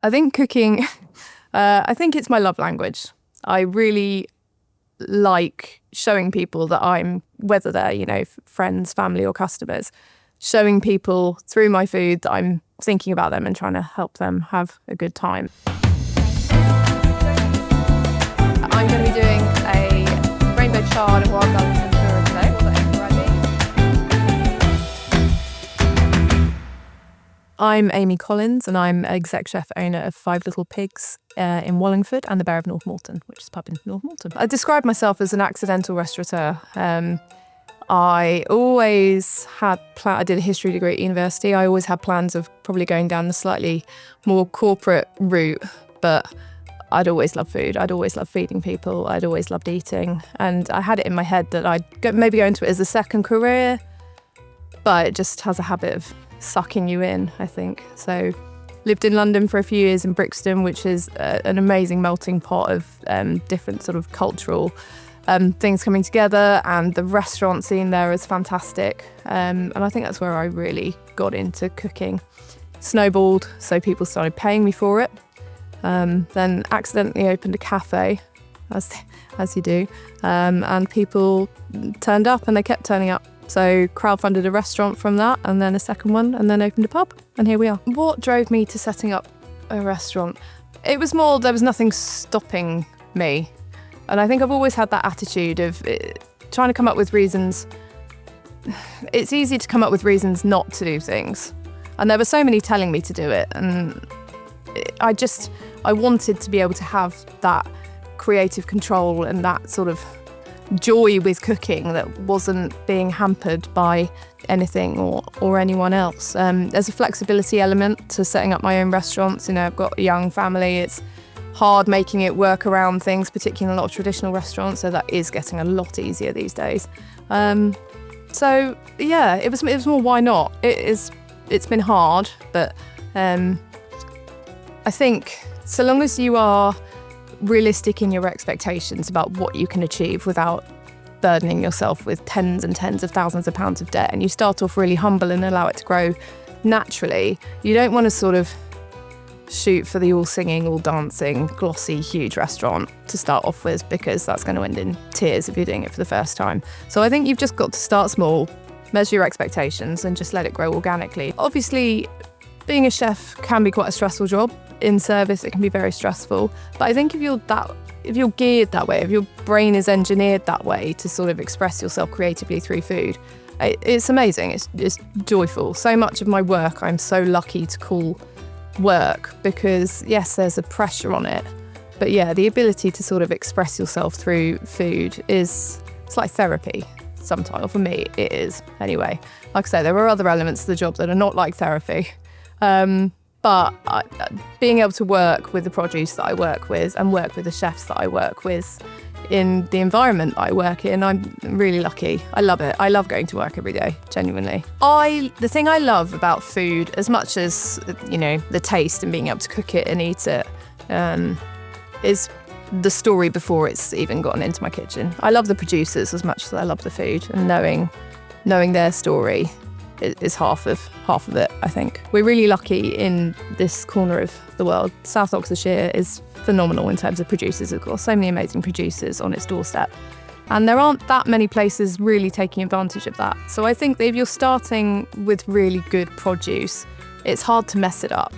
I think cooking, I think it's my love language. I really like showing people that whether they're, friends, family or customers, showing people through my food that I'm thinking about them and trying to help them have a good time. I'm going to be doing a rainbow chard and wild garlic tempura today. I'm Aimee Collins and I'm Exec Chef owner of Five Little Pigs in Wallingford and the Bear of North Moreton, which is a pub in North Moreton. I describe myself as an accidental restaurateur. I always had I did a history degree at university. I always had plans of probably going down the slightly more corporate route, but I'd always loved food. I'd always loved feeding people. I'd always loved eating. And I had it in my head that I'd maybe go into it as a second career, but it just has a habit of sucking you in, I think. So lived in London for a few years in Brixton, which is an amazing melting pot of different sort of cultural things coming together, and the restaurant scene there is fantastic. And I think that's where I really got into cooking. Snowballed, so people started paying me for it. Then accidentally opened a cafe, as you do, and people turned up and they kept turning up. So crowdfunded a restaurant from that, and then a second one, and then opened a pub, and here we are. What drove me to setting up a restaurant? It was more, there was nothing stopping me. And I think I've always had that attitude of trying to come up with reasons. It's easy to come up with reasons not to do things. And there were so many telling me to do it. And I wanted to be able to have that creative control and that sort of joy with cooking that wasn't being hampered by anything or anyone else. There's a flexibility element to setting up my own restaurants. I've got a young family. It's hard making it work around things, particularly in a lot of traditional restaurants, so that is getting a lot easier these days. So yeah, it was more why not. It's been hard, but I think so long as you are realistic in your expectations about what you can achieve without burdening yourself with tens and tens of thousands of pounds of debt, and you start off really humble and allow it to grow naturally, you don't want to sort of shoot for the all singing, all dancing, glossy, huge restaurant to start off with, because that's going to end in tears if you're doing it for the first time. So I think you've just got to start small, measure your expectations and just let it grow organically. Obviously, being a chef can be quite a stressful job. In service, it can be very stressful. But I think if you're geared that way, if your brain is engineered that way to sort of express yourself creatively through food, it's amazing. It's joyful. So much of my work I'm so lucky to call work, because yes, there's a pressure on it, but yeah, the ability to sort of express yourself through food it's like therapy sometimes. Or for me, it is anyway. Like I say, there are other elements of the job that are not like therapy. But being able to work with the produce that I work with and work with the chefs that I work with in the environment that I work in, I'm really lucky. I love it. I love going to work every day, genuinely. The thing I love about food, as much as, the taste and being able to cook it and eat it, is the story before it's even gotten into my kitchen. I love the producers as much as I love the food, and knowing their story is half of it, I think. We're really lucky in this corner of the world. South Oxfordshire is phenomenal in terms of producers. It's got so many amazing producers on its doorstep. And there aren't that many places really taking advantage of that. So I think that if you're starting with really good produce, it's hard to mess it up.